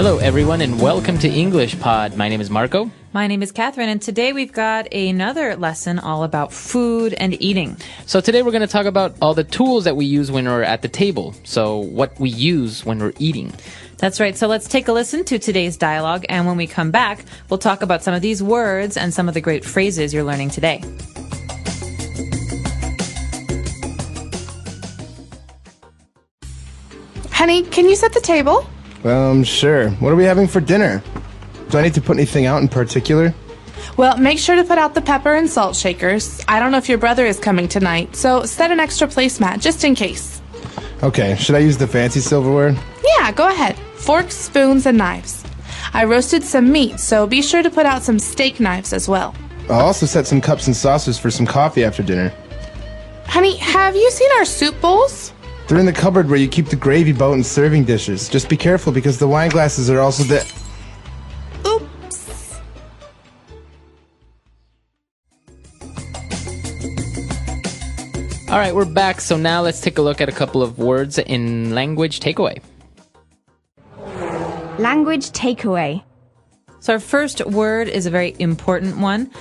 Hello, everyone, and welcome to English Pod. My name is Marco. My name is Catherine, and today we've got another lesson all about food and eating. So today we're going to talk about all the tools that we use when we're at the table. So what we use when we're eating. That's right. So let's take a listen to today's dialogue, and when we come back, we'll talk about some of these words and some of the great phrases you're learning today. Honey, can you set the table? Sure. What are we having for dinner? Do I need to put anything out in particular? Well, make sure to put out the pepper and salt shakers. I don't know if your brother is coming tonight, so set an extra placemat just in case. Okay, should I use the fancy silverware? Yeah, go ahead. Forks, spoons, and knives. I roasted some meat, so be sure to put out some steak knives as well. I'll also set some cups and saucers for some coffee after dinner. Honey, have you seen our soup bowls? They're in the cupboard where you keep the gravy boat and serving dishes. Just be careful because the wine glasses are also Oops. All right, we're back. So now let's take a look at a couple of words in language takeaway. Language takeaway. So our first word is a very important one.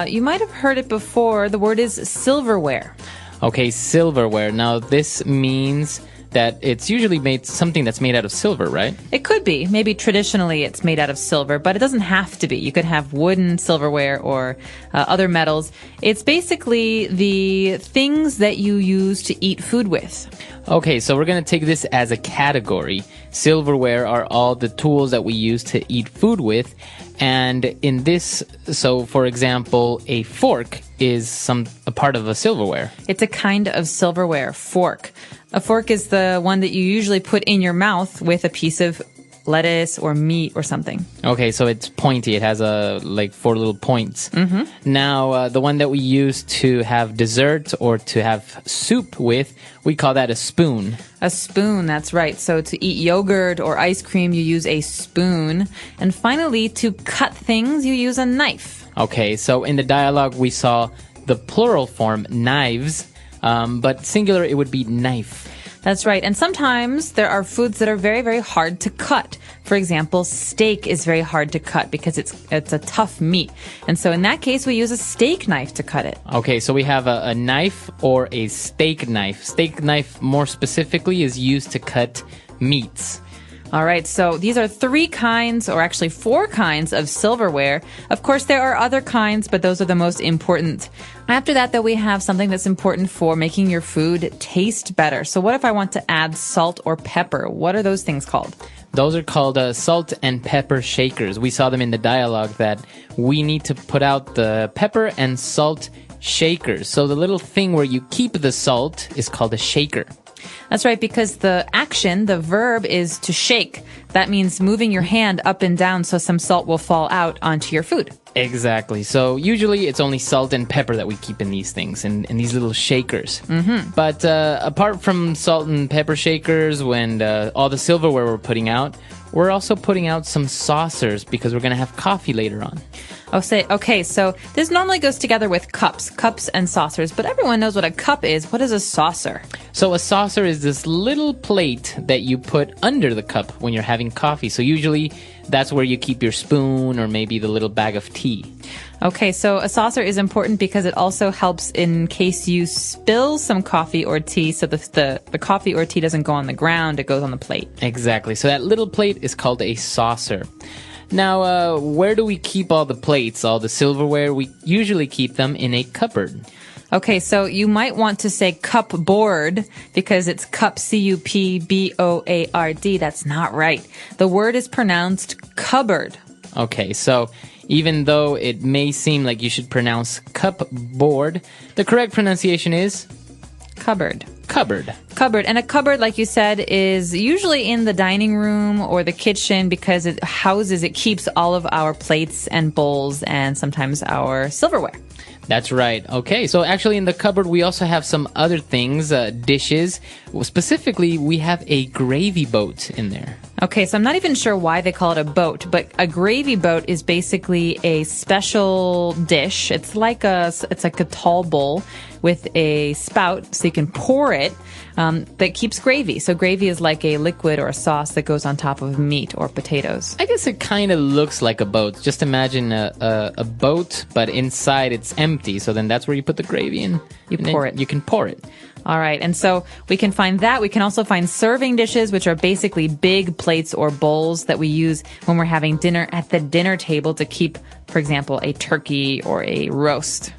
You might have heard it before. The word is silverware. Okay, silverware. Now this means that it's usually made something that's made out of silver, right? It could be. Maybe traditionally it's made out of silver, but it doesn't have to be. You could have wooden silverware or other metals. It's basically the things that you use to eat food with. Okay, so we're going to take this as a category. Silverware are all the tools that we use to eat food with. And in this, so for example, a fork is a part of a silverware. It's a kind of silverware, fork. A fork is the one that you usually put in your mouth with a piece of lettuce or meat or something. Okay, so it's pointy. It has like 4 little points. Mm-hmm. Now, the one that we use to have dessert or to have soup with, we call that a spoon. A spoon, that's right. So to eat yogurt or ice cream, you use a spoon. And finally, to cut things, you use a knife. Okay, so in the dialogue, we saw the plural form, knives, but singular, it would be knife. That's right. And sometimes there are foods that are very, very hard to cut. For example, steak is very hard to cut because it's a tough meat. And so in that case, we use a steak knife to cut it. Okay, so we have a knife or a steak knife. Steak knife, more specifically, is used to cut meats. All right, so these are 3 kinds, or actually 4 kinds of silverware. Of course, there are other kinds, but those are the most important. After that, though, we have something that's important for making your food taste better. So what if I want to add salt or pepper? What are those things called? Those are called salt and pepper shakers. We saw them in the dialogue that we need to put out the pepper and salt shakers. So the little thing where you keep the salt is called a shaker. That's right, because the action, the verb, is to shake. That means moving your hand up and down so some salt will fall out onto your food. Exactly. So usually it's only salt and pepper that we keep in these things, in these little shakers. Mm-hmm. But apart from salt and pepper shakers, when all the silverware we're putting out, we're also putting out some saucers because we're going to have coffee later on. Okay, so this normally goes together with cups and saucers, but everyone knows what a cup is. What is a saucer? So a saucer is this little plate that you put under the cup when you're having coffee. So usually that's where you keep your spoon or maybe the little bag of tea. Okay, so a saucer is important because it also helps in case you spill some coffee or tea, so the coffee or tea doesn't go on the ground, it goes on the plate. Exactly. So that little plate is called a saucer. Now, where do we keep all the plates, all the silverware? We usually keep them in a cupboard. Okay, so you might want to say cupboard because it's cup, C-U-P-B-O-A-R-D. That's not right. The word is pronounced cupboard. Okay, so even though it may seem like you should pronounce cupboard, the correct pronunciation is cupboard. Cupboard. Cupboard. And a cupboard, like you said, is usually in the dining room or the kitchen because it keeps all of our plates and bowls and sometimes our silverware. That's right. Okay, so actually in the cupboard we also have some other things, dishes. Specifically, we have a gravy boat in there. Okay, so I'm not even sure why they call it a boat, but a gravy boat is basically a special dish. It's like a tall bowl with a spout so you can pour it that keeps gravy. So gravy is like a liquid or a sauce that goes on top of meat or potatoes. I guess it kind of looks like a boat. Just imagine a boat, but inside it's empty. So then that's where you put the gravy in. You pour it. You can pour it. All right. And so we can find that. We can also find serving dishes, which are basically big plates or bowls that we use when we're having dinner at the dinner table to keep, for example, a turkey or a roast.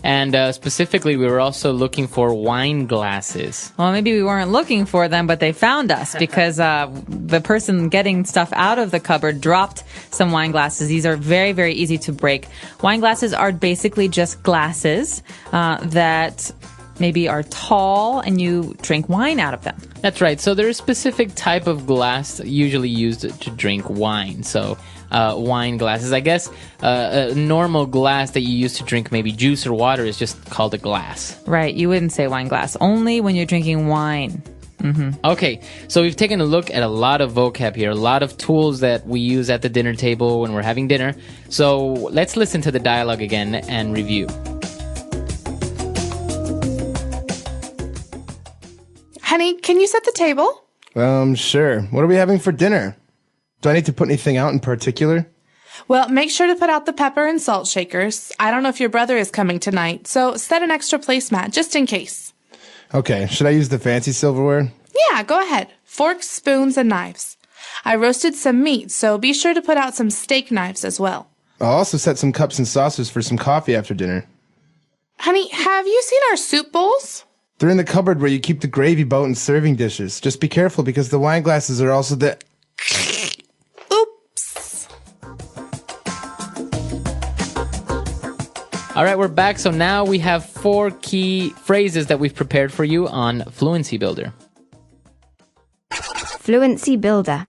And specifically, we were also looking for wine glasses. Well, maybe we weren't looking for them, but they found us because the person getting stuff out of the cupboard dropped some wine glasses. These are very, very easy to break. Wine glasses are basically just glasses that maybe are tall and you drink wine out of them. That's right. So there's a specific type of glass usually used to drink wine. So wine glasses. I guess a normal glass that you use to drink maybe juice or water is just called a glass. Right. You wouldn't say wine glass. Only when you're drinking wine. Okay, so we've taken a look at a lot of vocab here, a lot of tools that we use at the dinner table when we're having dinner. So let's listen to the dialogue again and review. Honey, can you set the table? Sure. What are we having for dinner? Do I need to put anything out in particular? Well, make sure to put out the pepper and salt shakers. I don't know if your brother is coming tonight, so set an extra placemat just in case. Okay, should I use the fancy silverware? Yeah, go ahead. Forks, spoons, and knives. I roasted some meat, so be sure to put out some steak knives as well. I'll also set some cups and saucers for some coffee after dinner. Honey, have you seen our soup bowls? They're in the cupboard where you keep the gravy boat and serving dishes. Just be careful because the wine glasses are also the... Oops. All right, we're back. So now we have 4 key phrases that we've prepared for you on Fluency Builder. Fluency Builder.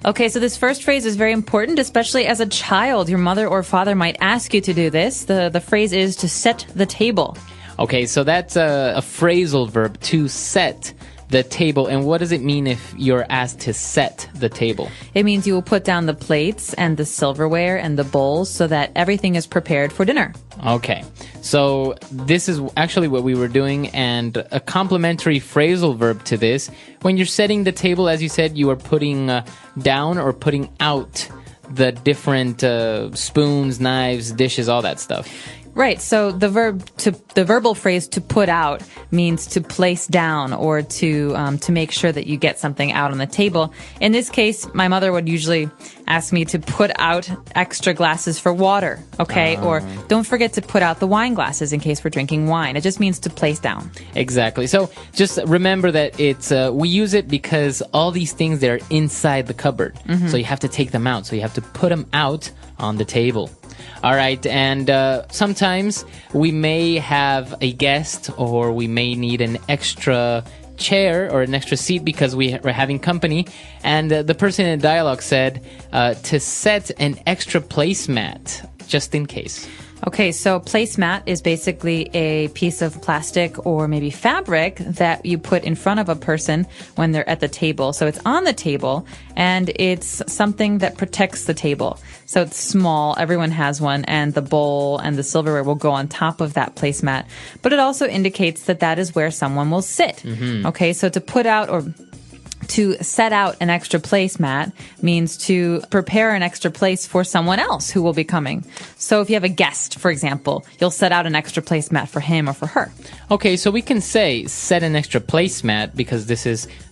Okay, so this first phrase is very important, especially as a child. Your mother or father might ask you to do this. The phrase is to set the table. Okay, so that's a phrasal verb, to set the table. And what does it mean if you're asked to set the table? It means you will put down the plates and the silverware and the bowls so that everything is prepared for dinner. Okay, so this is actually what we were doing, and a complementary phrasal verb to this. When you're setting the table, as you said, you are putting down or putting out the different spoons, knives, dishes, all that stuff. Right. So the verbal phrase to put out means to place down or to make sure that you get something out on the table. In this case, my mother would usually ask me to put out extra glasses for water. Okay. Or don't forget to put out the wine glasses in case we're drinking wine. It just means to place down. Exactly. So just remember that it's we use it because all these things, they're inside the cupboard. So you have to take them out. So you have to put them out on the table. All right, and sometimes we may have a guest or we may need an extra chair or an extra seat because we're having company. And the person in the dialogue said to set an extra placemat just in case. Okay, so placemat is basically a piece of plastic or maybe fabric that you put in front of a person when they're at the table. So it's on the table and it's something that protects the table. So it's small, everyone has one, and the bowl and the silverware will go on top of that placemat. But it also indicates that that is where someone will sit. Okay, so to put out or to set out an extra placemat means to prepare an extra place for someone else who will be coming. So if you have a guest, for example, you'll set out an extra placemat for him or for her. Okay, so we can say set an extra placemat because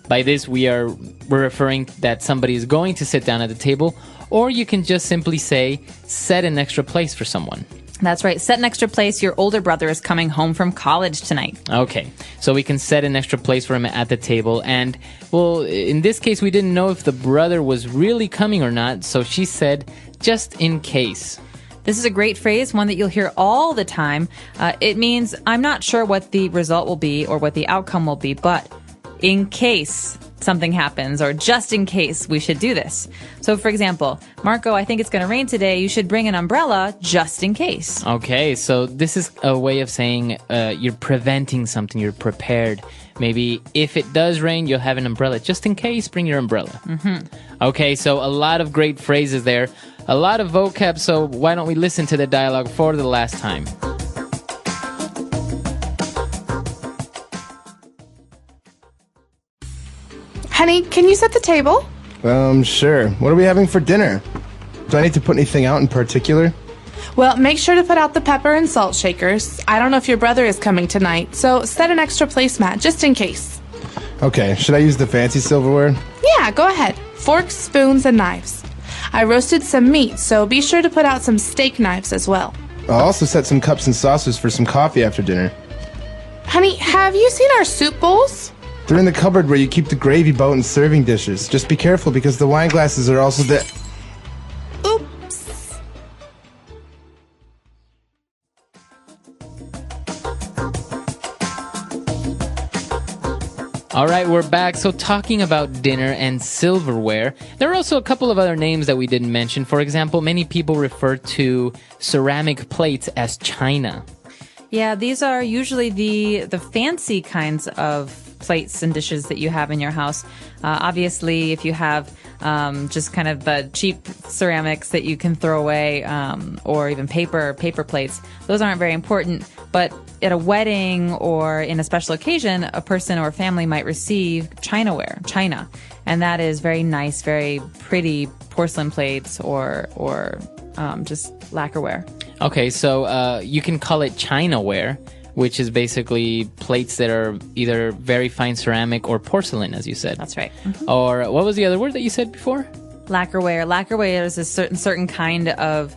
by this we're referring that somebody is going to sit down at the table, or you can just simply say set an extra place for someone. That's right. Set an extra place. Your older brother is coming home from college tonight. Okay. So we can set an extra place for him at the table. And, well, in this case, we didn't know if the brother was really coming or not. So she said, just in case. This is a great phrase, one that you'll hear all the time. It means I'm not sure what the result will be or what the outcome will be, but in case something happens, or just in case we should do this. So, for example, Marco, I think it's going to rain today. You should bring an umbrella just in case. Okay, so this is a way of saying you're preventing something, you're prepared. Maybe if it does rain, you'll have an umbrella. Just in case, bring your umbrella. Okay, so a lot of great phrases there. A lot of vocab, so why don't we listen to the dialogue for the last time? Honey, can you set the table? Sure. What are we having for dinner? Do I need to put anything out in particular? Well, make sure to put out the pepper and salt shakers. I don't know if your brother is coming tonight, so set an extra placemat just in case. Okay, should I use the fancy silverware? Yeah, go ahead. Forks, spoons, and knives. I roasted some meat, so be sure to put out some steak knives as well. I'll also set some cups and saucers for some coffee after dinner. Honey, have you seen our soup bowls? They're in the cupboard where you keep the gravy boat and serving dishes. Just be careful because the wine glasses are also the... Oops. All right, we're back. So talking about dinner and silverware, there are also a couple of other names that we didn't mention. For example, many people refer to ceramic plates as china. Yeah, these are usually the fancy kinds of plates and dishes that you have in your house. Obviously, if you have just kind of the cheap ceramics that you can throw away, or even paper plates, those aren't very important. But at a wedding or in a special occasion, a person or family might receive china, and that is very nice, very pretty porcelain plates or just lacquerware. Okay, so you can call it chinaware, which is basically plates that are either very fine ceramic or porcelain, as you said. That's right. Or what was the other word that you said before? Lacquerware. Lacquerware is a certain kind of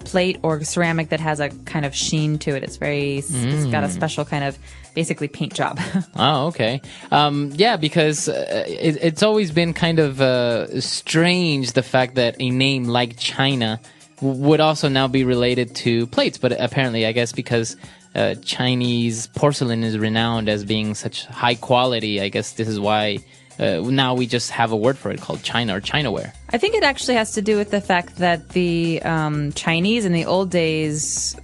plate or ceramic that has a kind of sheen to it. It's got a special kind of basically paint job. Oh, okay. Yeah, because it's always been kind of strange, the fact that a name like China would also now be related to plates. But apparently, I guess because Chinese porcelain is renowned as being such high quality, I guess this is why now we just have a word for it called china or chinaware. I think it actually has to do with the fact that the Chinese in the old days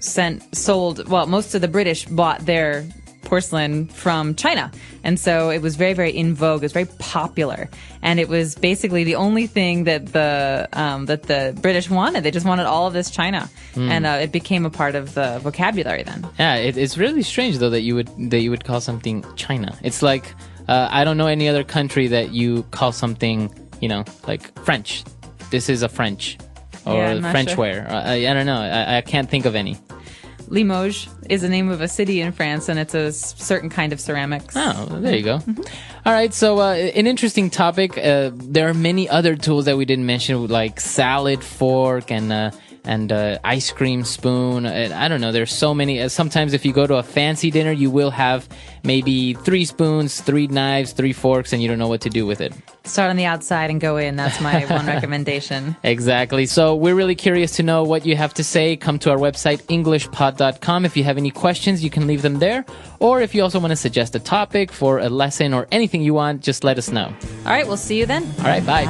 sold, most of the British bought their porcelain from China. And so it was very, very in vogue. It was very popular. And it was basically the only thing that the British wanted. They just wanted all of this china. And it became a part of the vocabulary then. Yeah, it's really strange, though, that you would call something China. It's like, I don't know any other country that you call something, like French. This is a French. Or Frenchware. Sure. I don't know. I can't think of any. Limoges is the name of a city in France, and it's a certain kind of ceramics. Oh, there you go. All right, so an interesting topic. There are many other tools that we didn't mention, like salad fork and ice cream spoon. I don't know. There's so many. Sometimes if you go to a fancy dinner, you will have maybe 3 spoons, 3 knives, 3 forks, and you don't know what to do with it. Start on the outside and go in. That's my one recommendation. Exactly. So we're really curious to know what you have to say. Come to our website, EnglishPod.com. If you have any questions, you can leave them there. Or if you also want to suggest a topic for a lesson or anything you want, just let us know. All right. We'll see you then. All right. Bye.